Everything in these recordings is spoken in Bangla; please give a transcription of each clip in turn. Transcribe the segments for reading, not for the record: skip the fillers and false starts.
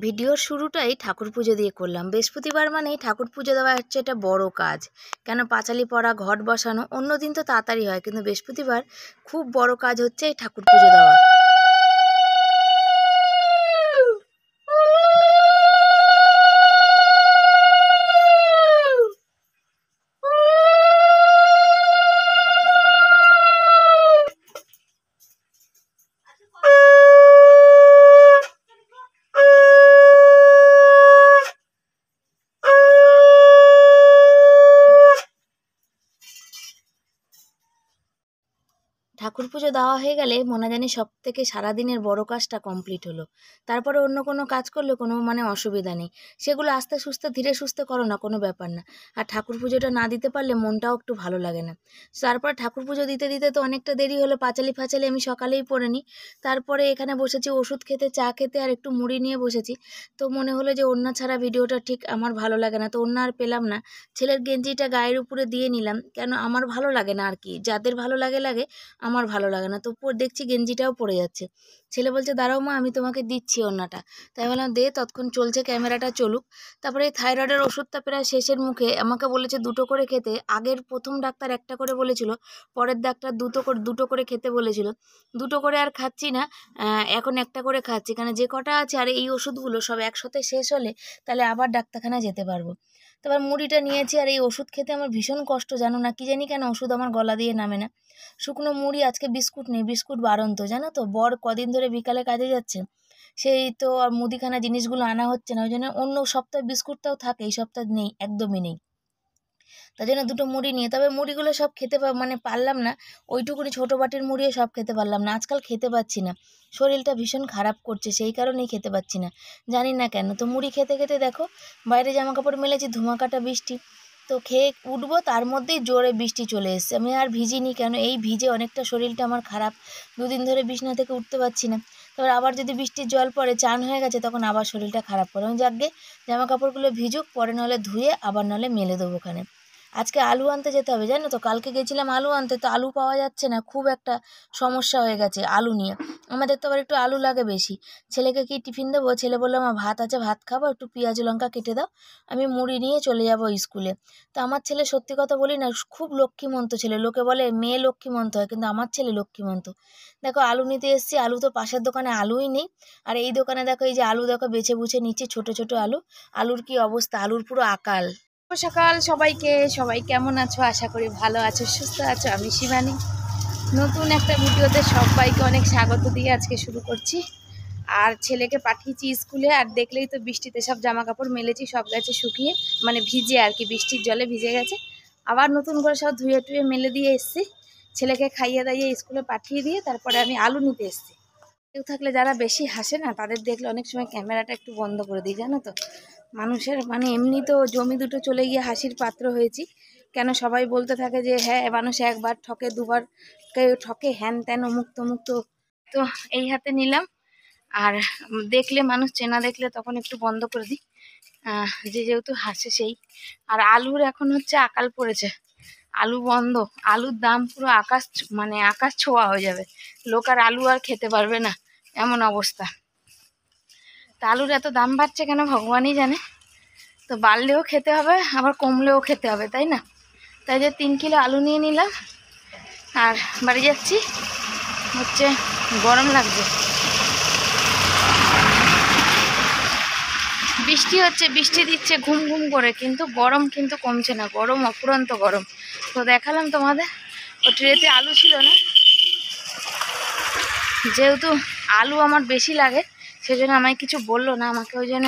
ভিডিওর শুরুটাই ঠাকুর পুজো দিয়ে করলাম। বৃহস্পতিবার মানেই ঠাকুর পুজো দেওয়া হচ্ছে এটা বড় কাজ। কেন পাঁচালি পড়া, ঘট বসানো, অন্য দিন তো তাড়াতাড়ি হয়, কিন্তু বৃহস্পতিবার খুব বড় কাজ হচ্ছে এই ঠাকুর পুজো দেওয়া। ঠাকুর পুজো দেওয়া হয়ে গেলে মনে জানি সব থেকে সারাদিনের বড় কাজটা কমপ্লিট হলো। তারপরে অন্য কোনো কাজ করলে কোনো অসুবিধা নেই, সেগুলো আস্তে সুস্তে ধীরে সুস্থে করো না, কোনো ব্যাপার না। আর ঠাকুর পুজোটা না দিতে পারলে মনটাও একটু ভালো লাগে না। তারপর ঠাকুর পুজো দিতে দিতে তো অনেকটা দেরি হলো। পাঁচালি ফাঁচালি আমি সকালেই পড়ে নিই। তারপরে এখানে বসেছি ওষুধ খেতে, চা খেতে, আর একটু মুড়ি নিয়ে বসেছি। তো মনে হলো যে ওড়না ছাড়া ভিডিওটা ঠিক আমার ভালো লাগে না, তো ওড়না আর পেলাম না। ছেলের গেঞ্জিটা গায়ের উপরে দিয়ে নিলাম, কেন আমার ভালো লাগে না আর কি, যাদের ভালো লাগে লাগে, আমার ভালো লাগে না। তো দেখছি গেঞ্জিটাও পড়ে যাচ্ছে। ছেলে বলছে দাঁড়াও মা, আমি তোমাকে দিচ্ছি ওড়নাটা। তাই বললাম দে, ততক্ষণ চলছে, ক্যামেরাটা চলুক। তারপরে এই থাইরয়েডের ওষুধটা প্রায় শেষের মুখে। আমাকে বলেছে 2টো করে খেতে। আগের প্রথম ডাক্তার 1টা করে বলেছিল, পরের ডাক্তার 2টো করে খেতে বলেছিল। 2টো করে আর খাচ্ছি না, এখন 1টা করে খাচ্ছি, কারণ যে কটা আছে আর এই ওষুধগুলো সব একসাথে শেষ হলে তাহলে আবার ডাক্তারখানায় যেতে পারবো। তারপর মুড়িটা নিয়েছি। আর এই ওষুধ খেতে আমার ভীষণ কষ্ট, জানো না, কি জানি কেন ওষুধ আমার গলা দিয়ে নামে না। শুকনো মুড়ি, আজকে বিস্কুট নেই, বিস্কুট বারন্ত, জানো তো। বর কদিন ধরে বিকালে কাজে যাচ্ছে, সেই তো আর মুদিখানা জিনিসগুলো আনা হচ্ছে না, ওই জন্য অন্য সপ্তাহে বিস্কুটটাও থাকে, এই সপ্তাহে নেই, একদমই নেই। তার জন্য 2টো মুড়ি নিয়ে, তবে মুড়িগুলো সব খেতে পারলাম না। ওইটুকুনি ছোটো বাটির মুড়িও সব খেতে পারলাম না। আজকাল খেতে পাচ্ছি না, শরীরটা ভীষণ খারাপ করছে, সেই কারণেই খেতে পাচ্ছি না, জানি না কেন। তো মুড়ি খেতে খেতে দেখো বাইরে জামা কাপড় মেলেছি, ধুমাকাটা বৃষ্টি। তো খেয়ে উঠবো, তার মধ্যেই জোরে বৃষ্টি চলে এসছে। আমি আর ভিজিনি, কেন এই ভিজে অনেকটা শরীরটা আমার খারাপ, 2 দিন ধরে বিছানা থেকে উঠতে পারছি না। তারপর আবার যদি বৃষ্টির জল পড়ে, চান হয়ে গেছে, তখন আবার শরীরটা খারাপ করে। আমি যাকগে জামা কাপড়গুলো ভিজুক, পরে নাহলে ধুয়ে আবার নাহলে মেলে দেবো ওখানে। আজকে আলু আনতে যেতে হবে, জানো তো। কালকে গেছিলাম আলু আনতে, তো আলু পাওয়া যাচ্ছে না, খুব একটা সমস্যা হয়ে গেছে আলু নিয়ে। আমাদের তো আবার একটু আলু লাগে বেশি। ছেলেকে কি টিফিন দেবো? ছেলে বললো আমার ভাত আছে, ভাত খাবো, একটু পেঁয়াজ লঙ্কা কেটে দাও, আমি মুড়ি নিয়ে চলে যাবো স্কুলে। তো আমার ছেলে, সত্যি কথা বলি না, খুব লক্ষ্মীমন্ত ছেলে। লোকে বলে মেয়ে লক্ষ্মীমন্ত হয়, কিন্তু আমার ছেলে লক্ষ্মীমন্ত। দেখো আলু নিতে এসেছি, আলু তো পাশের দোকানে আলুই নেই। আর এই দোকানে দেখো, এই যে আলু দেখো বেছে বুছে নিচ্ছি, ছোট ছোট আলু। আলুর কি অবস্থা, আলুর পুরো আকাল। সকাল সবাইকে, সবাই কেমন আছো? আশা করি ভালো আছো, সুস্থ আছো। আমি শিবানী, নতুন একটা ভিডিওতে সবাইকে অনেক স্বাগত দিয়ে আজকে শুরু করছি। আর ছেলেকে পাঠিয়েছি স্কুলে, আর দেখলেই তো বৃষ্টিতে সব জামা কাপড় মেলেছি, সব গেছে শুকিয়ে, মানে ভিজে আর কি, বৃষ্টির জলে ভিজে গেছে। আবার নতুন করে সব ধুয়ে টুয়ে মেলে দিয়ে এসছি। ছেলেকে খাইয়ে দাইয়ে স্কুলে পাঠিয়ে দিয়ে তারপরে আমি আলু নিতে এসছি। কেউ থাকলে যারা বেশি হাসে না, তাদের দেখলে অনেক সময় ক্যামেরাটা একটু বন্ধ করে দিই, জানো তো। মানুষের এমনি তো জমি দুটো চলে গিয়ে হাসির পাত্র হয়েছি। কেন সবাই বলতে থাকে যে হ্যাঁ, মানুষ একবার ঠকে, দুবার কেউ ঠকে, হ্যান ত্যান অমুক তমুক। তো এই হাতে নিলাম। আর দেখলে মানুষ চেনা দেখলে তখন একটু বন্ধ করে দিই, যেহেতু হাসে সেই। আর আলুর এখন হচ্ছে আকাল পড়েছে, আলু বন্ধ। আলুর দাম পুরো আকাশ, আকাশ ছোঁয়া হয়ে যাবে। লোক আর আলু আর খেতে পারবে না, এমন অবস্থা। তা আলুর এত দাম বাড়ছে কেন ভগবানই জানে। তো বাড়লেও খেতে হবে, আবার কমলেও খেতে হবে, তাই না। তাই যে 3 কিলো আলু নিয়ে নিলাম। আর বাড়ি যাচ্ছি, হচ্ছে গরম লাগছে, বৃষ্টি হচ্ছে, বৃষ্টি দিচ্ছে ঘুম ঘুম করে, কিন্তু গরম কিন্তু কমছে না, গরম অফুরন্ত গরম। তো দেখালাম তোমাদের, ও ট্রেতে আলু ছিল না, যেহেতু আলু আমার বেশি লাগে সেজন্য আমায় কিছু বললো না, আমাকে ওই জন্য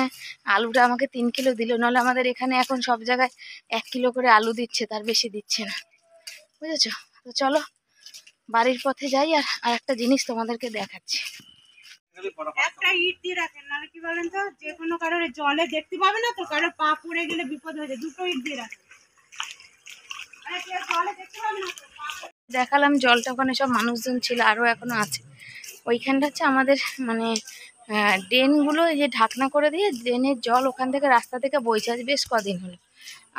আলুটা আমাকে 3 কিলো দিল। নাহলে আমাদের এখানে এখন সব জায়গায় 1 কিলো করে আলু দিচ্ছে, তার বেশি দিচ্ছে না, বুঝেছো। তো চলো বাড়ির পথে যাই, আর একটা জিনিস তোমাদেরকে দেখাচ্ছি। একটা ইট দিয়ে রাখেন, নাহলে কি বলেন তো, যে কোনো কারোর জলে দেখতে পাবে না তো, কারোর পা পড়ে গেলে বিপদ হয়ে যায়। 2টো ইট দিয়ে রাখেন, জলে দেখতে পাবে না। দেখালাম জলটা, ওখানে সব মানুষজন ছিল, আরও এখনো আছে। ওইখানটা হচ্ছে আমাদের ড্রেনগুলো, এই যে ঢাকনা করে দিয়ে ড্রেনের জল ওখান থেকে রাস্তা থেকে বইছে, আজ বেশ কদিন হলো।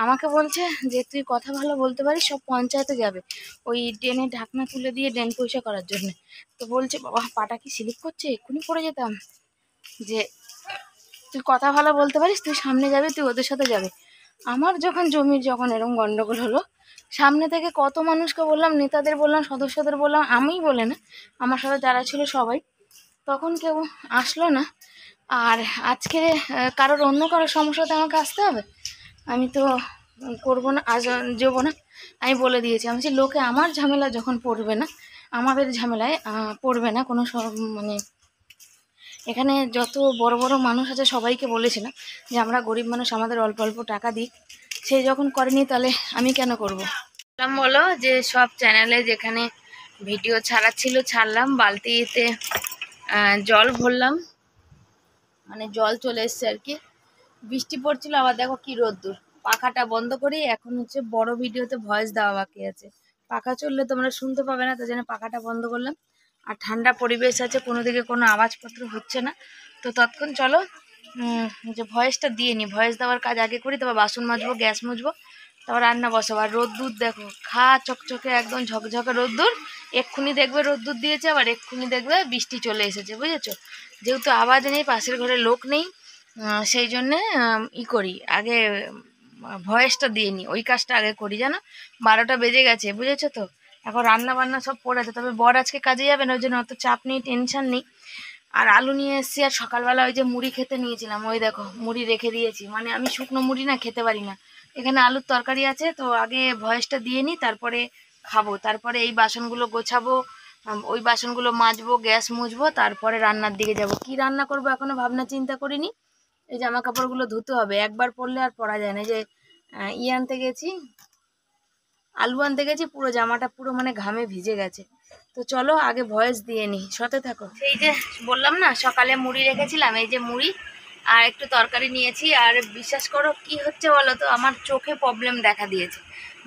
আমাকে বলছে যে তুই কথা ভালো বলতে পারিস, সব পঞ্চায়েতে যাবে ওই ড্রেনের ঢাকনা তুলে দিয়ে ড্রেন পরিষ্কার করার জন্য। তো বলছে বাবা পাটা কি স্লিপ করছে, এক্ষুনি পড়ে যেতাম। যে তুই কথা ভালো বলতে পারিস, তুই সামনে যাবি, তুই ওদের সাথে যাবে। আমার যখন জমির যখন এরকম গন্ডগোল হলো, সামনে থেকে কত মানুষকে বললাম, নেতাদের বললাম, সদস্যদের বললাম, আমিই বলে না, আমার সাথে যারা ছিল সবাই, তখন কেউ আসলো না। আর আজকে কারোর অন্য কারোর সমস্যাতে আমাকে আসতে হবে? আমি তো করবো না, আজ যাবো না। আমি বলে দিয়েছি, আমি যে লোকে আমার ঝামেলা যখন পড়বে না, আমাদের ঝামেলায় পড়বে না কোনো মানে এখানে যত বড় বড় মানুষ আছে সবাইকে বলেছিলাম যে আমরা গরিব মানুষ, আমাদের অল্প অল্প টাকা দিই। সেই যখন করেনি তাহলে আমি কেন করব? বলো যে সব চ্যানেলে যেখানে ভিডিও ছাড়া ছিল ছাড়লাম, বালতিতে জল ভরলাম, মানে জল চলে এসছে আর কি। বৃষ্টি পড়ছিল, আবার দেখো কি রোদ্দুর। পাখাটা বন্ধ করি, এখন হচ্ছে বড় ভিডিওতে ভয়েস দেওয়া বাকি আছে। পাখা চললে তোমরা শুনতে পাবে না, তার জন্য পাখাটা বন্ধ করলাম। আর ঠান্ডা পরিবেশ আছে, কোনো দিকে কোনো আওয়াজপত্র হচ্ছে না। তো তৎক্ষণ চলো যে ভয়েসটা দিয়ে নি, ভয়েস দেওয়ার কাজ আগে করি, তারপর বাসন মাজবো, গ্যাস মুছবো, তারপর রান্না বসাবো। আর রোদ্দুর দেখো, খা চকচকে একদম ঝকঝকে রোদ্দুর। এক্ষুনি দেখবে রোদ্দুর দিয়েছে, আবার এক্ষুনি দেখবে বৃষ্টি চলে এসেছে, বুঝেছো? যেহেতু আওয়াজ নেই, পাশের ঘরে লোক নেই, সেই জন্যে করি আগে, ভয়েসটা দিয়ে নিই, ওই কাজটা আগে করি, জানো। 12টা বেজে গেছে, বুঝেছো তো। এখন রান্না বান্না সব পড়ে আছে, তবে বর আজকে কাজে যাবে না, ওই জন্য অত চাপ নেই, টেনশন নেই। আর আলু নিয়ে এসেছি, আর সকালবেলা ওই যে মুড়ি খেতে নিয়েছিলাম, ওই দেখো মুড়ি রেখে দিয়েছি, মানে আমি শুকনো মুড়ি না খেতে পারি না। এখানে আলুর তরকারি আছে, তো আগে ভয়েসটা দিয়ে নিই, তারপরে খাবো, তারপরে এই বাসনগুলো গোছাবো, ওই বাসনগুলো মাজবো, গ্যাস মুছবো, তারপরে রান্নার দিকে যাব। কি রান্না করবো এখনো ভাবনা চিন্তা করিনি। এই জামা কাপড়গুলো ধুতে হবে, একবার পরলে আর পরা যায় না। যে আনতে গেছি, আলু আনতে গেছি, পুরো জামাটা পুরো মানে ঘামে ভিজে গেছে। তো চলো আগে ভয়েস দিয়ে নিই, সাথে থাকো। সেই যে বললাম না, সকালে মুড়ি রেখেছিলাম, এই যে মুড়ি আর একটু তরকারি নিয়েছি। আর বিশ্বাস করো কি হচ্ছে বলো তো, আমার চোখে প্রবলেম দেখা দিয়েছে,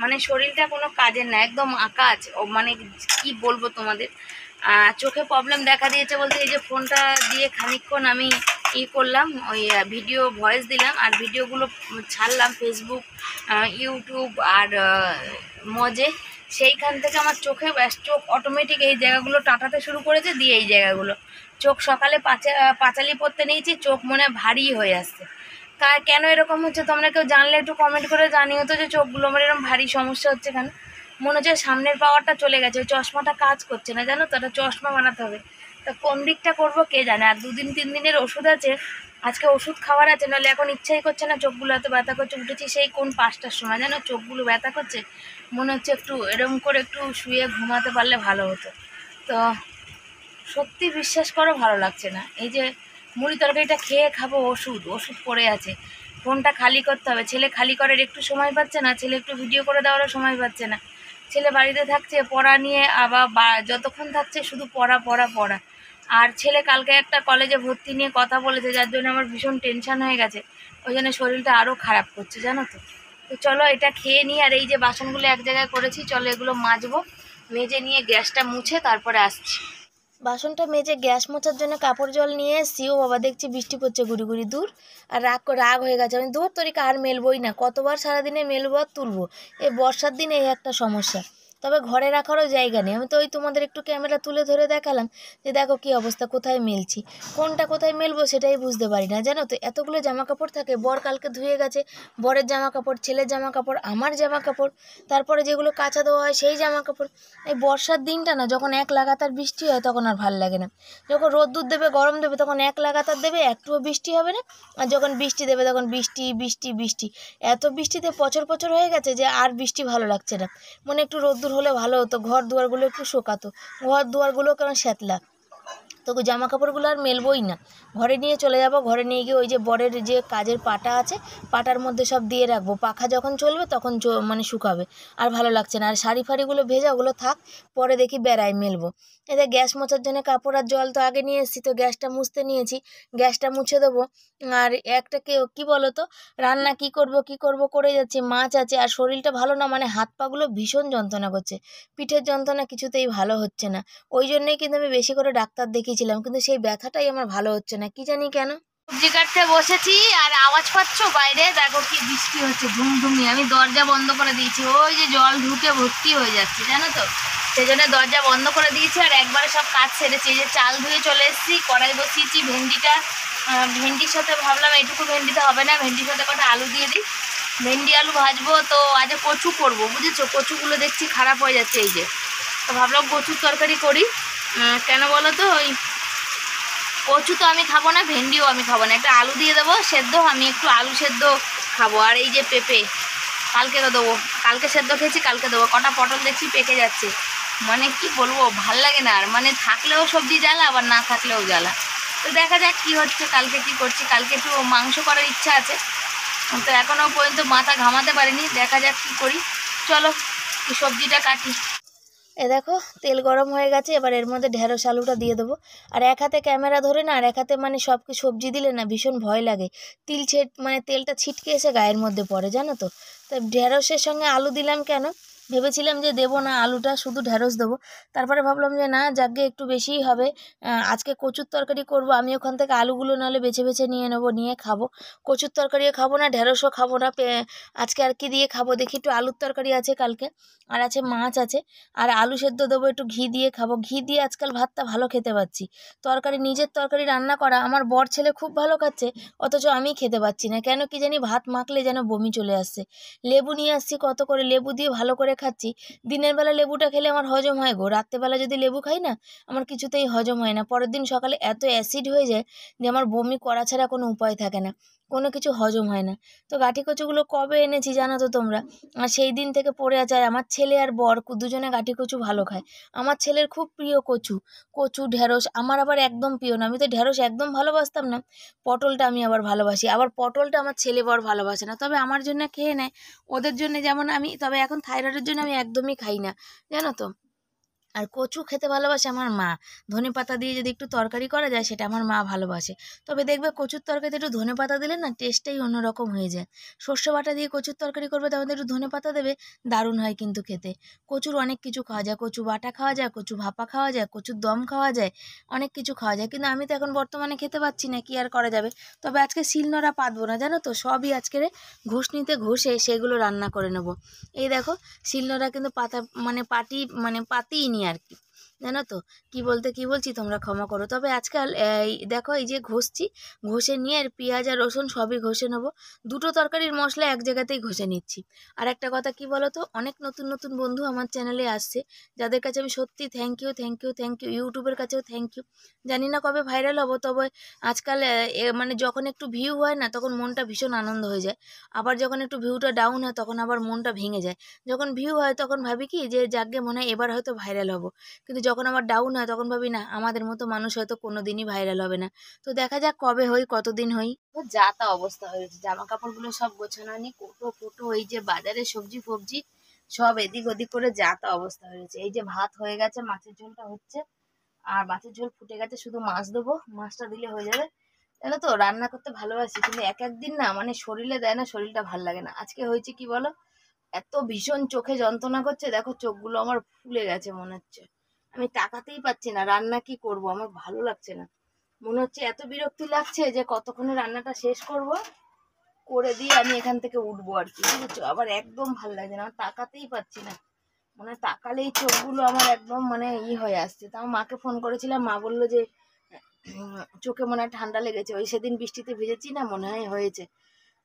মানে শরীরটা কোনো কাজের না, একদম আকাজ। মানে কি বলবো তোমাদের, চোখে প্রবলেম দেখা দিয়েছে বলতে, এই যে ফোনটা দিয়ে খানিকক্ষণ আমি করলাম, ওই ভিডিও ভয়েস দিলাম, আর ভিডিওগুলো ছাড়লাম ফেসবুক, ইউটিউব আর মজে। সেইখান থেকে আমার চোখে চোখ অটোমেটিক এই জায়গাগুলো টাটাতে শুরু করেছে, দিয়ে এই জায়গাগুলো চোখ সকালে পাঁচালি পড়তে নিয়েছি, চোখ মনে ভারী হয়ে আসছে। কেন এরকম হচ্ছে তোমরা কেউ জানলে একটু কমেন্ট করে জানিও তো, যে চোখগুলো আমার এরকম ভারী সমস্যা হচ্ছে কেন। মনে হচ্ছে সামনের পাওয়ারটা চলে গেছে, ওই চশমাটা কাজ করছে না, জানো তো, একটা চশমা বানাতে হবে। তা কোন দিকটা করবো কে জানে। আর 2-3 দিনের ওষুধ আছে, আজকে ওষুধ খাওয়ার আছে, নাহলে এখন ইচ্ছাই করছে না, চোখগুলো এত ব্যথা করছে। উঠেছি সেই কোন 5টার সময়, জানো, চোখগুলো ব্যথা করছে, মনে হচ্ছে একটু এরকম করে একটু শুয়ে ঘুমাতে পারলে ভালো হতো। তো সত্যি বিশ্বাস করো ভালো লাগছে না। এই যে মুড়ি তরকারিটা খেয়ে খাবো, ওষুধ পড়ে আছে, ফোনটা খালি করতে হবে। ছেলে খালি করার একটু সময় পাচ্ছে না, ছেলে একটু ভিডিও করে দেওয়ারও সময় পাচ্ছে না। ছেলে বাড়িতে থাকছে, পড়া নিয়ে আবার যতক্ষণ থাকছে শুধু পড়া পড়া পড়া। আর ছেলে কালকে একটা কলেজে ভর্তি নিয়ে কথা বলেছে, যার জন্য আমার ভীষণ টেনশন হয়ে গেছে, ওই জন্য শরীরটা আরও খারাপ করছে, জানো তো। তো চলো এটা খেয়ে নিই। আর এই যে বাসনগুলো এক জায়গায় করেছি, চলো এগুলো মাজবো, মেজে নিয়ে গ্যাসটা মুছে তারপরে আসছি। বাসনটা মেজে গ্যাস মোছার জন্য কাপড় জল নিয়ে এসেছি, ও বাবা দেখছি বৃষ্টি পড়ছে গুড়ি গুড়ি, দূর। আর রাগ হয়ে গেছে, আমি দূর তরিকা আর মেলবই না, কতবার সারাদিনে মেলবো আর তুলবো। এই বর্ষার দিনে এই একটা সমস্যা। তবে ঘরে রাখারও জায়গা নেই। আমি তো ওই তোমাদের একটু ক্যামেরা তুলে ধরে দেখালাম যে দেখো কি অবস্থা, কোথায় মেলছি, কোনটা কোথায় মেলবো সেটাই বুঝতে পারি না, জানো তো। এতগুলো জামা কাপড় থাকে, বর কালকে ধুয়ে গেছে, বরের জামা কাপড়, ছেলের জামা কাপড়, আমার জামা কাপড়, তারপরে যেগুলো কাঁচা দেওয়া হয় সেই জামা কাপড়। এই বর্ষার দিনটা না, যখন এক লাগাতার বৃষ্টি হয় তখন আর ভাল লাগে না। যখন রোদ্দুর দেবে, গরম দেবে, তখন এক লাগাতার দেবে, একটুও বৃষ্টি হবে না। আর যখন বৃষ্টি দেবে তখন বৃষ্টি বৃষ্টি বৃষ্টি। এত বৃষ্টিতে পচর পচর হয়ে গেছে যে আর বৃষ্টি ভালো লাগছে না। মনে একটু রোদ্দুর হলে ভালো হতো, ঘর দুয়ারগুলো একটু শোকাতো, ঘর দুয়ারগুলো কেমন শ্যাতলা। তো জামা কাপড়গুলো আর মেলবই না, ঘরে নিয়ে চলে যাব। ঘরে নিয়ে গিয়ে ওই যে বরের যে কাজের পাটা আছে, পাটার মধ্যে সব দিয়ে রাখবো, পাখা যখন চলবে তখন মানে শুকাবে। আর ভালো লাগছে না। আর শাড়ি ফাড়িগুলো ভেজা, ওগুলো থাক, পরে দেখি বেড়ায় মেলবো। এদের গ্যাস মোছার জন্য কাপড় আর জল তো আগে নিয়ে এসেছি, তো গ্যাসটা মুছতে নিয়েছি, গ্যাসটা মুছে দেবো। আর একটা কি বলো তো, রান্না কি করব করে যাচ্ছি, মাছ আছে, আর শরীরটা ভালো না, মানে হাত পাগুলো ভীষণ যন্ত্রণা করছে, পিঠের যন্ত্রণা কিছুতেই ভালো হচ্ছে না। ওই জন্যই কিন্তু আমি বেশি করে ডাক্তার দেখিয়েছিলাম, কিন্তু সেই ব্যথাটাই আমার ভালো হচ্ছে না, কি জানি কেন। সবজি কাটতে বসেছি, আর আওয়াজ পাচ্ছ বাইরে, দেখো কি বৃষ্টি হচ্ছে, ধুমধুমি। আমি দরজা বন্ধ করে দিয়েছি, ওই যে জল ঢুকে ভর্তি হয়ে যাচ্ছে, জানো তো। সেই জন্য দরজা বন্ধ করে দিয়েছি আর একবারে সব কাজ সেরেছি। এই যে চাল ধুয়ে চলে এসেছি, কড়াই বসিয়েছি, ভেন্ডির সাথে ভাবলাম এইটুকু ভেন্ডিতে হবে না, ভেন্ডির সাথে কটা আলু দিয়ে দিই, ভেন্ডি আলু ভাজবো। তো আজ কচু করবো, বুঝেছো, কচুগুলো দেখছি খারাপ হয়ে যাচ্ছে এই যে, তো ভাবলাম কচুর তরকারি করি। কেন বলো তো, ওই কচু তো আমি খাবো না, ভেন্ডিও আমি খাবো না, একটা আলু দিয়ে দেবো সেদ্ধ, আমি একটু আলু সেদ্ধ খাবো। আর এই যে পেঁপে কালকে দেবো, কালকে সেদ্ধ খেয়েছি কালকে দেবো। কটা পটল দেখছি পেকে যাচ্ছে, মানে কি বলবো, ভাল লাগে না আর, মানে থাকলেও সবজি জ্বালা আবার না থাকলেও জ্বালা। তো দেখা যাক কি হচ্ছে, কালকে কি করছি। কালকে একটু মাংস করার ইচ্ছা আছে, তো এখনও পর্যন্ত মাথা ঘামাতে পারিনি, দেখা যাক কি করি। চলো সবজিটা কাটি। এ দেখো তেল গরম হয়ে গেছে, এবার এর মধ্যে ঢেঁড়স আলুটা দিয়ে দেবো। আর এক হাতে ক্যামেরা ধরে না, আর এক হাতে মানে সব কিছু সবজি দিলে না ভীষণ ভয় লাগে, মানে তেলটা ছিটকে এসে গায়ের মধ্যে পড়ে, জানো তো। তো ঢেঁড়সের সঙ্গে আলু দিলাম কেন, ভেবেছিলাম যে দেবো না আলুটা, শুধু ঢেঁড়স দেবো। তারপরে ভাবলাম যে না, যাকে একটু বেশিই হবে, আজকে কচুর তরকারি করব, আমি ওখান থেকে আলুগুলো নাহলে বেছে বেছে নিয়ে নেবো, নিয়ে খাবো। কচুর তরকারিও খাবো না, ঢেঁড়সও খাবো না, আজকে আর কি দিয়ে খাবো দেখি, একটু আলুর তরকারি আছে কালকে, আর আছে মাছ আছে, আর আলু সেদ্ধ দেবো, একটু ঘি দিয়ে খাবো। ঘি দিয়ে আজকাল ভাতটা ভালো খেতে পাচ্ছি। তরকারি, নিজের তরকারি রান্না করা আমার বর ছেলে খুব ভালো খাচ্ছে, অথচ আমি খেতে পাচ্ছি না কেন কি জানি, ভাত মাখলে যেন বমি চলে আসছে। লেবু নিয়ে আসছি কত করে, লেবু দিয়ে ভালো করে খাচ্ছি। দিনের বেলা লেবুটা খেলে আমার হজম হয় গো, রাত্রেবেলা যদি লেবু খাই না আমার কিছুতেই হজম হয় না। পরের দিন সকালে এত অ্যাসিড হয়ে যায় যে আমার বমি করা ছাড়া কোনো উপায় থাকে না, কোনো কিছু হজম হয় না। তো গাঁঠি কচুগুলো কবে এনেছি জানো তো তোমরা, আর সেই দিন থেকে পড়ে আছে। আর আমার ছেলে আর বর দুজনে গাঁঠি কচু ভালো খায়। আমার ছেলের খুব প্রিয় কচু, কচু ঢেঁড়স আমার আবার একদম প্রিয় না। আমি তো ঢেঁড়স একদম ভালোবাসতাম না, পটলটা আমি আবার ভালোবাসি, আবার পটলটা আমার ছেলে বর ভালোবাসে না, তবে আমার জন্য খেয়ে নেয়, ওদের জন্য যেমন আমি, তবে এখন থাইরয়েডের জন্য আমি একদমই খাই না, জানো তো। আর কচু খেতে ভালোবাসে আমার মা, ধনেপাতা দিয়ে যদি একটু তরকারি করা যায় সেটা আমার মা ভালোবাসে। তবে দেখবে কচুর তরকারিতে একটু ধনেপাতা দিলে না টেস্টটাই অন্যরকম হয়ে যায়। সর্ষে বাটা দিয়ে কচুর তরকারি করবে, তার মধ্যে একটু ধনেপাতা দেবে, দারুণ হয় কিন্তু খেতে। কচুর অনেক কিছু খাওয়া যায়, কচু বাটা খাওয়া যায়, কচু ভাপা খাওয়া যায়, কচুর দম খাওয়া যায়, অনেক কিছু খাওয়া যায়, কিন্তু আমি তো এখন বর্তমানে খেতে পাচ্ছি না, কি আর করা যাবে। তবে আজকে শিলনোড়া পাতবো না, জানো তো, সবই আজকে ঘুষনিতে ঘষে সেগুলো রান্না করে নেবো। এই দেখো শিলনোড়া কিন্তু পাতিই নি আর কি, জানো তো। কি বলছি তোমরা ক্ষমা করো। তবে আজকাল এই দেখো, এই যে ঘষে নিয়ে আর পেঁয়াজ আর রসুন সবই ঘষে নেবো, দুটো তরকারির মশলা এক জায়গাতেই ঘষে নিচ্ছি। আর একটা কথা কি বলো তো, অনেক নতুন নতুন বন্ধু আমার চ্যানেলে আসছে, যাদের কাছে আমি সত্যি থ্যাংক ইউ, ইউটিউবের কাছেও থ্যাংক ইউ। জানি না কবে ভাইরাল হবো, তবে আজকাল মানে যখন একটু ভিউ হয় না তখন মনটা ভীষণ আনন্দ হয়ে যায়, আবার যখন একটু ভিউটা ডাউন হয় তখন আবার মনটা ভেঙে যায়। যখন ভিউ হয় তখন ভাবি কি যে যাকগে মনে হয় এবার হয়তো ভাইরাল হব, কিন্তু যখন আমার ডাউন হয় তখন ভাবি না, আমাদের মতো মানুষ হয়তো কোনোদিনই ভাইরাল হবে না। তো দেখা যাক কবে হই, কতদিন হই। যা তা অবস্থা হয়েছে, জামা কাপড়গুলো সব গোছানো নেই, কোটো কোটো, এই যে বাজারে সবজি ফবজি সব এদিক ওদিক করে যা তা অবস্থা হয়েছে। এই যে ভাত হয়ে গেছে, মাছের ঝোলটা হচ্ছে, আর মাছের ঝোল ফুটে গেছে, শুধু মাছ দেবো, মাছটা দিলে হয়ে যাবে। জানো তো রান্না করতে ভালোবাসি, কিন্তু এক একদিন না মানে শরীরে দেয় না, শরীরটা ভাল লাগে না। আজকে হয়েছে কি বলো, এত ভীষণ চোখে যন্ত্রণা করছে, দেখো চোখগুলো আমার ফুলে গেছে মনে হচ্ছে, আমি তাকাতেই পাচ্ছি না, রান্না কি করব আমার ভালো লাগছে না, মনে হচ্ছে এত বিরক্তি লাগছে যে কতক্ষণে রান্নাটা শেষ করব, করে দিয়ে আমি এখান থেকে উঠবো আর কি, বুঝেছো। আবার একদম ভালো লাগছে না, আমার তাকাতেই পাচ্ছি না, মানে তাকালেই চোখগুলো আমার একদম মানে হয়ে আসছে। তা আমার মাকে ফোন করেছিলাম, মা বললো যে চোখে মনে হয় ঠান্ডা লেগেছে, ওই সেদিন বৃষ্টিতে ভিজেছি না, মনে হয় হয়েছে।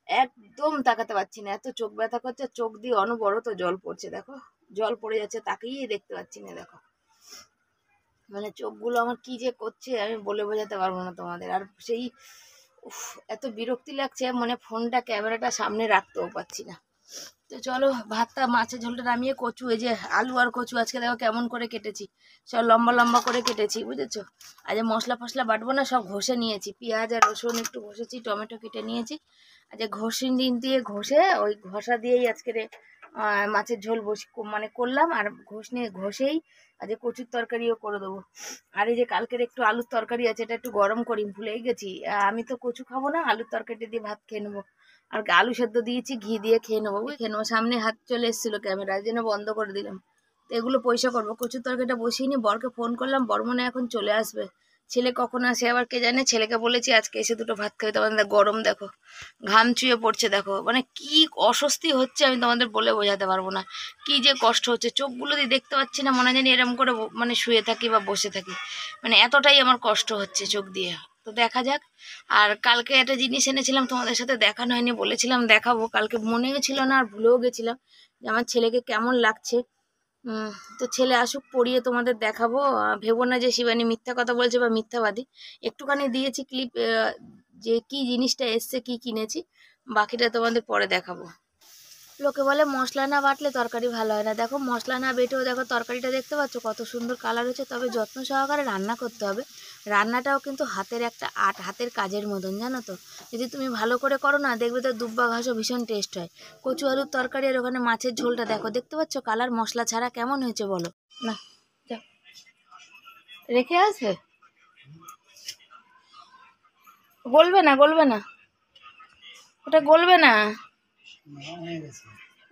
একদম তাকাতে পারছি না, এত চোখ ব্যথা করছে, চোখ দিয়ে অনবরত জল পড়ছে, দেখো জল পড়ে যাচ্ছে, তাকিয়েই দেখতে পাচ্ছি না, দেখো মানে চোখগুলো আমার কি যে করছে আমি বলে বোঝাতে পারবো না তোমাদের। আর সেই এত বিরক্তি লাগছে, মানে ফোনটা ক্যামেরাটা সামনে রাখতেও পাচ্ছি না। তো চলো ভাতটা, মাছের ঝোলটা নামিয়ে, কচু, এই যে আলু আর কচু আজকে দেখো কেমন করে কেটেছি, সব লম্বা লম্বা করে কেটেছি, বুঝেছো। আজ মশলা ফসলা বাটবো না, সব ঘষে নিয়েছি, পেঁয়াজ আর রসুন একটু ঘষেছি, টমেটো কেটে নিয়েছি, আজ ঘষে দিয়ে ঘষে ওই ঘষা দিয়েই আজকে মাছের ঝোল মানে করলাম, আর ঘষেই আজ কচুর তরকারিও করে দেবো। আর এই যে কালকের একটু আলুর তরকারি আছে, এটা একটু গরম করি, ভুলেই গেছি, আমি তো কচু খাবো না, আলুর তরকারিটা দিয়ে ভাত খেয়ে নেবো। আর আলু সেদ্ধ দিয়েছি, ঘি দিয়ে খেয়ে নেবো। সামনে হাত চলে এসেছিলো ক্যামেরা, এই জন্য বন্ধ করে দিলাম। তো এগুলো পয়সা করবো, কচুর তরকারিটা বসিয়ে নি, বরকে ফোন করলাম, বর মনে এখন চলে আসবে, ছেলে কখন আসে আবার কে জানে। ছেলেকে বলেছি আজকে এসে দুটো ভাত খাবে, তোমাদের গরম দেখো, ঘাম চুয়ে পড়ছে দেখো, মানে কি অস্বস্তি হচ্ছে আমি তোমাদের বলে বোঝাতে পারবো না, কি যে কষ্ট হচ্ছে। চোখগুলো দিয়ে দেখতে পাচ্ছি না, মনে জানি এরম করে মানে শুয়ে থাকি বা বসে থাকি, মানে এতটাই আমার কষ্ট হচ্ছে চোখ দিয়ে। তো দেখা যাক। আর কালকে একটা জিনিস এনেছিলাম, তোমাদের সাথে দেখানো হয়নি, বলেছিলাম দেখাবো, কালকে মনেও ছিল না আর ভুলেও গেছিলাম যে আমার ছেলেকে কেমন লাগছে। তো ছেলে আসুক, পড়িয়ে তোমাদের দেখাবো। ভেবো না যে শিবানী মিথ্যা কথা বলছে বা মিথ্যাবাদী। একটুখানি দিয়েছি ক্লিপ, যে কি জিনিসটা এসছে, কি কিনেছি, বাকিটা তোমাদের পরে দেখাবো। লোকে বলে মশলা না বাটলে তরকারি ভালো হয় না, দেখো মশলা না বেটেও দেখো তরকারিটা দেখতে পাচ্ছ কত সুন্দর কালার হচ্ছে। তবে যত্ন সহকারে রান্না করতে হবে। রান্নাটাও কিন্তু হাতের একটা আর্ট, হাতের কাজের মতন, জানো তো। যদি তুমি ভালো করে করো না, দেখবে তো দুব্বা ঘাসও ভীষণ টেস্ট হয়। কচু আলুর তরকারি আর ওখানে মাছের ঝোলটা দেখো, দেখতে পাচ্ছ কালার মশলা ছাড়া কেমন হয়েছে বলো না। যাও, রেখে আসবে, গলবে না, গলবে না, ওটা গলবে না,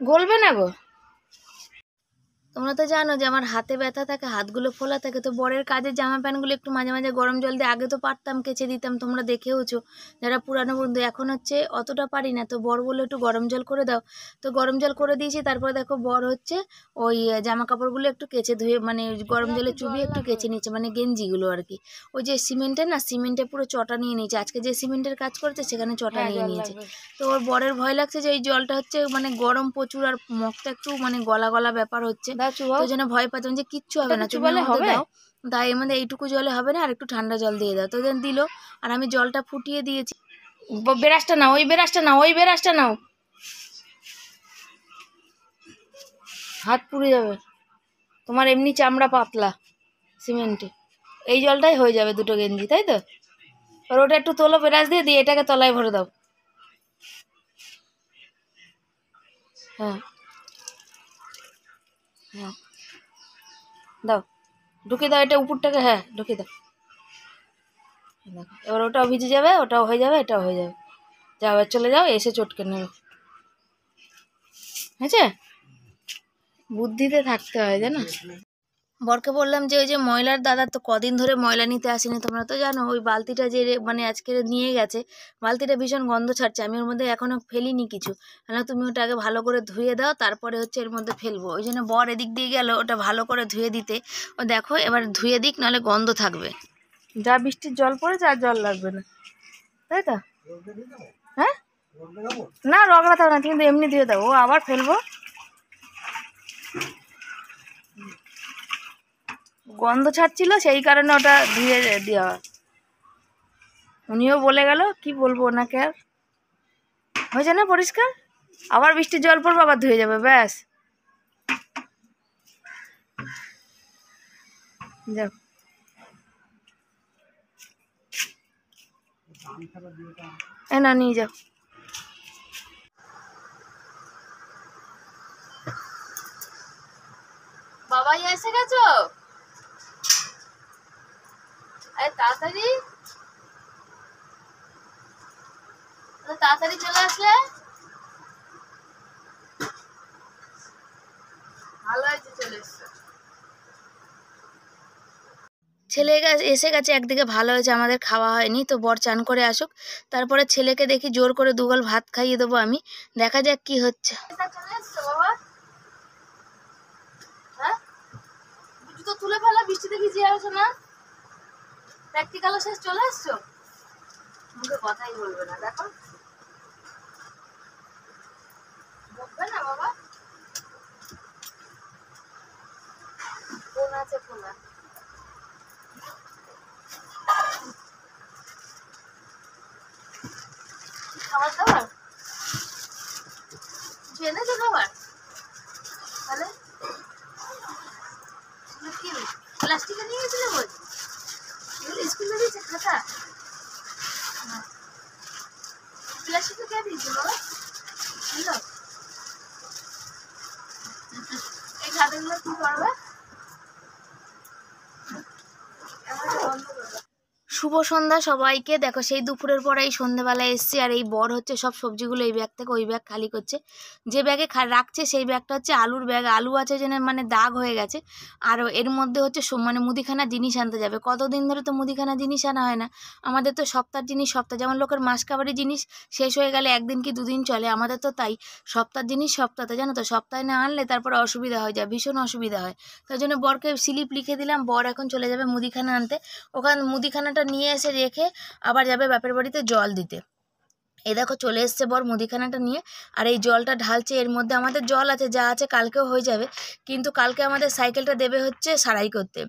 গলবে না গো। তোমরা তো জানো যে আমার হাতে ব্যথা থাকে, হাতগুলো ফোলা থাকে, তো বরের কাজের জামা প্যান্টগুলো একটু মাঝে মাঝে গরম জল দিয়ে, আগে তো পারতাম কেচে দিতাম, তোমরা দেখেওছো যারা পুরানো বন্ধু। এখন হচ্ছে অতটা পারি না, তো বর বললো একটু গরম জল করে দাও, তো গরম জল করে দিয়েছি। তারপরে দেখো বর হচ্ছে ওই জামা কাপড়গুলো একটু কেচে ধুয়ে, মানে গরম জলে চুবিয়ে একটু কেচে নিচ্ছে, মানে গেঞ্জিগুলো আর কি। ওই যে সিমেন্টের না, সিমেন্টে পুরো চটা নিয়ে নিয়েছে, আজকে যে সিমেন্টের কাজ করেছে সেখানে চটা নিয়ে নিয়েছে। তো ওর বরের ভয় লাগছে যে এই জলটা হচ্ছে মানে গরম প্রচুর, আর মুখটা একটু মানে গলা গলা ব্যাপার হচ্ছে, তো ওই জন্য ভয় পাচ্ছেন যে কিচ্ছু হবে না, তুমি আমাকে দাও, তাই এর মধ্যে এইটুকু জলে হবে না, আর একটু ঠান্ডা জল দিয়ে দাও। তো দিল, আর আমি জলটা ফুটিয়ে দিয়েছি। বেরাসটা নাও, ওই বেরাসটা নাও, ওই বেরাসটা নাও, হাত পুড়ে যাবে তোমার, এমনি চামড়া পাতলা সিমেন্টে। এই জলটাই হয়ে যাবে দুটো গেঞ্জি, তাই তো। আর ওটা একটু তোলো বেরাস দিয়ে, দিয়ে এটাকে তলায় ভরে দাও। হ্যাঁ হ্যাঁ, দাও, ঢুকিয়ে দাও এটা উপরটাকে, হ্যাঁ ঢুকিয়ে দাও। দেখো এবার ওটাও ভিজে যাবে, ওটাও হয়ে যাবে, এটাও হয়ে যাবে। যাও এবার চলে যাও, এসে চটকে নেবে, হয়েছে। বুদ্ধিতে থাকতে হয় জানো। বরকে বললাম যে ওই যে ময়লার দাদা তো কদিন ধরে ময়লা নিতে আসেনি, তোমরা তো জানো। ওই বালতিটা যে মানে আজকে নিয়ে গেছে, বালতিটা ভীষণ গন্ধ ছাড়ছে, আমি ওর মধ্যে এখনো ফেলিনি কিছু। না তুমি ওটা আগে ভালো করে ধুয়ে দাও, তারপরে হচ্ছে এর মধ্যে ফেলবো। ওই জন্য বর এদিক দিয়ে গেল ওটা ভালো করে ধুয়ে দিতে। ও দেখো এবার ধুয়ে দিক, নাহলে গন্ধ থাকবে। যা বৃষ্টির জল পড়েছে আর জল লাগবে না, তাই তো। হ্যাঁ, না রগড়াতে হবে না, তুমি এমনি ধুয়ে দাও, ও আবার ফেলবো। গন্ধ ছাড়ছিল সেই কারণে ওটা ধুয়ে দেওয়া। উনিও বলে গেল, কি বলবো ওনাকে আর। হয়েছে না পরিষ্কার, আবার বৃষ্টির জল পড়বে আবার ধুয়ে যাবে, ব্যাস। যাও, না নিয়ে যাও। বাবাই এসে গেছো, আরে তাড়াতাড়ি, তাড়াতাড়ি চলে আসলে ভালো হয়েছে, চলে এসছো। ছেলে এসে গেছে, একদিকে ভালো হয়েছে আমাদের খাওয়া হয়নি, তো বর চান করে আসুক, তারপরে ছেলেকে দেখি জোর করে দুগাল ভাত খাইয়ে দেবো আমি, দেখা যাক কি হচ্ছে। চলে এসছো বাবা, হ্যাঁ জুতো তুলে ফেলা, বৃষ্টিতে ভিজিয়ে আসো না, প্র্যাকটিক্যালও শেষ, চলে এসছো, মুখে কথাই বলবে না, দেখো বলবে না বাবা। ফোন আছে, ফোন আছে, খাবার দাবার কিছু এনেছো খাবার, তাহলে কি প্লাস্টিকে নিয়ে গেছিলে বলছি, এগুলো স্কুলে দিয়েছে খাতা, প্লাস্টিকে কে দিয়েছে বাবা, হ্যালো, এই খাতাগুলো কি করবে, শুভ সন্ধ্যা সবাইকে। দেখো সেই দুপুরের পরে এই সন্ধ্যাবেলায় এসছি, আর এই বর হচ্ছে সব সবজিগুলো এই ব্যাগ থেকে ওই ব্যাগ খালি করছে। যে ব্যাগে রাখছে সেই ব্যাগটা হচ্ছে আলুর ব্যাগ। আলু আছে যেন মানে দাগ হয়ে গেছে, আর এর মধ্যে হচ্ছে মানে মুদিখানা জিনিস আনতে যাবে। কতদিন ধরে তো মুদিখানা জিনিস আনা হয় না। আমাদের তো সপ্তাহের জিনিস সপ্তাহ, যেমন লোকের মাসকাবারি জিনিস শেষ হয়ে গেলে একদিন কি দুদিন চলে, আমাদের তো তাই সপ্তাহের জিনিস সপ্তাহে, জানো তো, সপ্তাহে না আনলে তারপরে অসুবিধা হয়ে যায়, ভীষণ অসুবিধা হয়। তাই জন্য বরকে স্লিপ লিখে দিলাম, বর এখন চলে যাবে মুদিখানা আনতে। ওখানে মুদিখানাটা নিয়ে এসে রেখে আবার যাবে বাপের বাড়িতে জল দিতে। এই দেখো চলে এসছে বর মুদিখানাটা নিয়ে, আর এই জলটা ঢালছে। এর মধ্যে আমাদের জল আছে, যা আছে কালকেও হয়ে যাবে, কিন্তু কালকে আমাদের সাইকেলটা দেবে হচ্ছে সারাই করতে।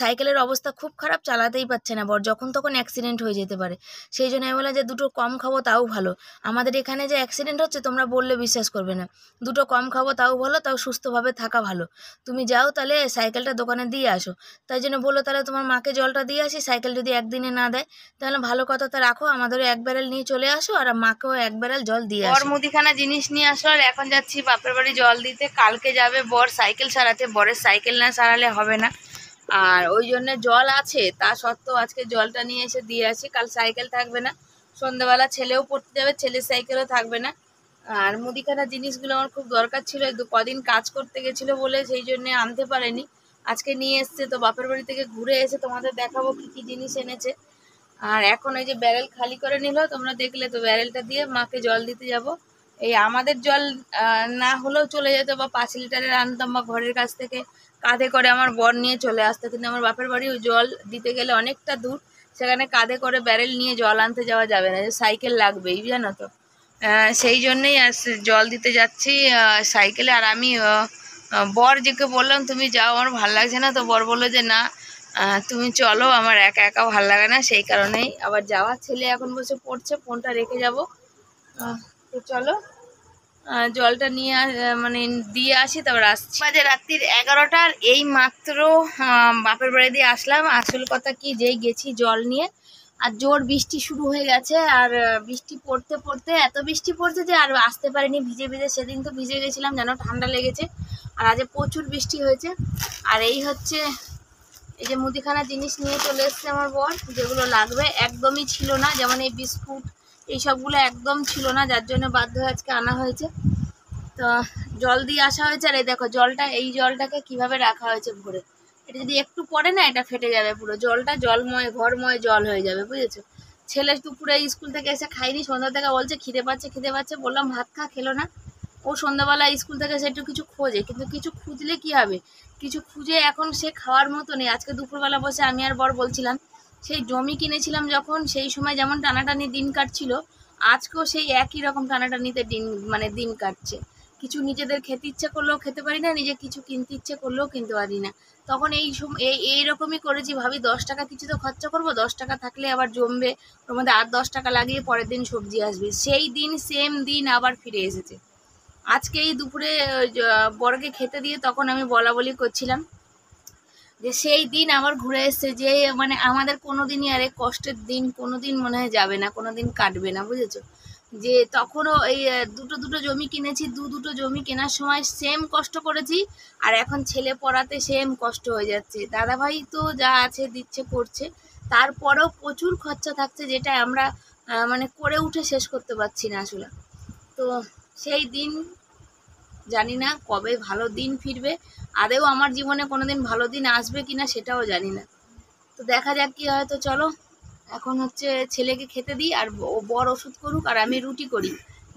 সাইকেলের অবস্থা খুব খারাপ, চালাতেই পারছে না বর, যখন তখন অ্যাক্সিডেন্ট হয়ে যেতে পারে। সেই জন্য আমি বললাম যে দুটো কম খাবো তাও ভালো। আমাদের এখানে যে অ্যাক্সিডেন্ট হচ্ছে তোমরা বললে বিশ্বাস করবে না। দুটো কম খাবো তাও ভালো, তাও সুস্থভাবে থাকা ভালো। তুমি যাও তাহলে সাইকেলটা দোকানে দিয়ে আসো। তাই জন্য বললো তাহলে তোমার মাকে জলটা দিয়ে আসি, সাইকেল যদি একদিনে না দেয় তাহলে ভালো কথা, তা রাখো, আমাদেরও এক ব্যারেল নিয়ে চলে আসো, আর মাকেও এক ব্যারেল জল দিয়ে আসো। বর মুদিখানা জিনিস নিয়ে আসলো, আর এখন যাচ্ছি বাপের বাড়ি জল দিতে। কালকে যাবে বর সাইকেল সারাতে, বরের সাইকেল না সারালে হবে না। আর ওই জন্য জল আছে, তা সত্ত্বেও আজকে জলটা নিয়ে এসে দিয়ে আসি। কাল সাইকেল থাকবে না, সন্ধ্যাবেলা ছেলেও পড়তে যাবে, ছেলের সাইকেলও থাকবে না। আর মুদিখানা জিনিসগুলো আমার খুব দরকার ছিল, কদিন কাজ করতে গেছিলো বলে সেই জন্য আনতে পারেনি। আজকে নিয়ে এসছে, তো বাপের বাড়ি থেকে ঘুরে এসে তোমাদের দেখাবো কি কি জিনিস এনেছে। আর এখন ওই যে ব্যারেল খালি করে নিল, তোমরা দেখলে তো, ব্যারেলটা দিয়ে মাকে জল দিতে যাব। এই আমাদের জল না হলেও চলে যেত, বা 5 লিটারের আনতাম, বা ঘরের কাছ থেকে কাঁধে করে আমার বর নিয়ে চলে আসতো। কিন্তু আমার বাপের বাড়ি জল দিতে গেলে অনেকটা দূর, সেখানে কাঁধে করে ব্যারেল নিয়ে জল আনতে যাওয়া যাবে না, সাইকেল লাগবেই, জানো তো। সেই জন্যেই জল দিতে যাচ্ছি সাইকেলে। আর আমি বর যেকে বললাম তুমি যাও, আমার ভালো লাগছে না, তো বর বললো যে না তুমি চলো, আমার একা একা ভালো লাগে না, সেই কারণেই আবার যাওয়া। ছেলে এখন বসে পড়ছে, ফোনটা রেখে যাব। তো চলো জলটা নিয়ে মানে দিয়ে আসি, তারপর আসছি। বাজে রাত্রির 11টা, আর এই মাত্র বাপের বাড়ি দিয়ে আসলাম। আসল কথা কি, যেই গেছি জল নিয়ে, আর জোর বৃষ্টি শুরু হয়ে গেছে। আর বৃষ্টি পড়তে পড়তে এত বৃষ্টি পড়ছে যে আর আসতে পারিনি, ভিজে ভিজে। সেদিন তো ভিজে গেছিলাম, যেন ঠান্ডা লেগেছে। আর আজ প্রচুর বৃষ্টি হয়েছে। আর এই হচ্ছে এই যে মুদিখানা জিনিস নিয়ে চলে এসছে আমার বর, যেগুলো লাগবে একদমই ছিল না, যেমন এই বিস্কুট এই সবগুলো একদম ছিল না, যার জন্য বাধ্য হয়ে আজকে আনা হয়েছে। তো জল দিয়ে আসা হয়েছে। আর এই দেখো জলটা, এই জলটাকে কিভাবে রাখা হয়েছে ভরে। এটা যদি একটু পড়ে না, এটা ফেটে যাবে পুরো, জলটা জলময় ঘরময় জল হয়ে যাবে, বুঝেছো। ছেলে দুপুরে স্কুল থেকে এসে খাইনি, সন্ধ্যা থেকে বলছে খিদে পাচ্ছে খিদে পাচ্ছে, বললাম ভাত খা, খেলো না। ও সন্ধ্যাবেলা স্কুল থেকে এসে একটু কিছু খোঁজে, কিন্তু কিছু খুঁজলে কি হবে, কিছু খুঁজে এখন সে খাওয়ার মতো নেই। আজকে দুপুরবেলা বসে আমি আর বর বলছিলাম, সেই জমি কিনেছিলাম যখন, সেই সময় যেমন টানাটানি দিন কাটছিল, আজকেও সেই একই রকম টানাটানিতে দিন কাটছে। কিছু নিজেদের খেতে ইচ্ছে করলেও খেতে পারি না, নিজে কিছু কিনতে ইচ্ছে করলেও কিনতে পারি না। তখন এইরকমই করেছি, ভাবি 10 টাকা কিছু তো খরচা করবো, 10 টাকা থাকলে আবার জমবে, ওর মধ্যে 8-10 টাকা লাগিয়ে পরের দিন সবজি আসবে। সেই দিন সেম দিন আবার ফিরে এসেছে। আজকে এই দুপুরে বরকে খেতে দিয়ে তখন আমি বলা বলি করছিলাম যে সেই দিন আবার ঘুরে এসছে, যে মানে আমাদের কোনোদিনই আর কষ্টের দিন কোনোদিন মনে হয় যাবে না, কোনোদিন কাটবে না, বুঝেছো। যে তখনও এই দুটো জমি কিনেছি, দুটো জমি কেনার সময় সেম কষ্ট করেছি, আর এখন ছেলে পড়াতে সেম কষ্ট হয়ে যাচ্ছে। দাদাভাই তো যা আছে দিচ্ছে করছে, তারপরেও প্রচুর খরচা থাকছে, যেটা আমরা মানে করে উঠে শেষ করতে পারছি না আসলে। তো সেই দিন জানি না কবে ভালো দিন ফিরবে, আদেও আমার জীবনে কোনোদিন ভালো দিন আসবে কিনা সেটাও জানি না। তো দেখা যাক কি হয়। তো চলো এখন হচ্ছে ছেলেকে খেতে দিই, আর বর ওষুধ করুক, আর আমি রুটি করি,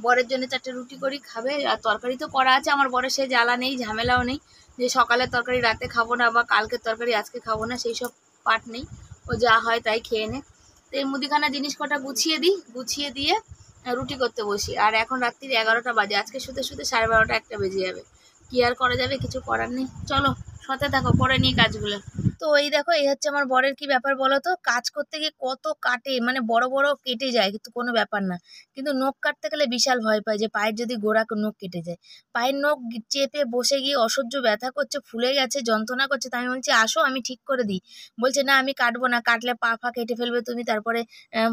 বরের জন্য 4টে রুটি করি, খাবে। আর তরকারি তো করা আছে, আমার বরের সে জ্বালা নেই, ঝামেলাও নেই, যে সকালের তরকারি রাতে খাবো না, বা কালকের তরকারি আজকে খাবো না, সেই সব পাট নেই। ও যা হয় তাই খেয়ে নে। তো এই মুদিখানা জিনিস কটা গুছিয়ে দিই, গুছিয়ে দিয়ে রুটি করতে বসি। আর এখন রাত্রির 11টা বাজে, আজকে শুতে শুতে 12:30 1টা বেজে যাবে। কি আর করা যাবে, কিছু করার নেই। চলো সাথে থাকো, পরে নিয়ে কাজগুলো। তো এই দেখো, এই হচ্ছে আমার বরের কি ব্যাপার বলো তো, কাজ করতে গিয়ে কত কাটে, মানে বড় বড় কেটে যায়, কিন্তু কোনো ব্যাপার না। কিন্তু নখ কাটতে গেলে বিশাল ভয় পায়, যে পায়ের যদি গোড়া নখ কেটে যায়। পায়ের নখ চেপে বসে গিয়ে অসহ্য ব্যথা করছে, ফুলে গেছে, যন্ত্রণা করছে। তাই আমি বলছি আসো আমি ঠিক করে দিই। বলছে না আমি কাটবো না, কাটলে পা ফা কেটে ফেলবে তুমি, তারপরে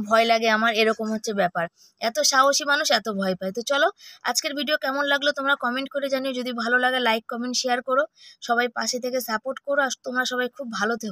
ভয় লাগে আমার, এরকম হচ্ছে ব্যাপার। এত সাহসী মানুষ এত ভয় পায়। তো চলো আজকের ভিডিও কেমন লাগলো তোমরা কমেন্ট করে জানিও, যদি ভালো লাগে লাইক কমেন্ট শেয়ার করো, সবাই পাশে থেকে সাপোর্ট করো, আর তোমরা সবাই খুব ভালো থেকো।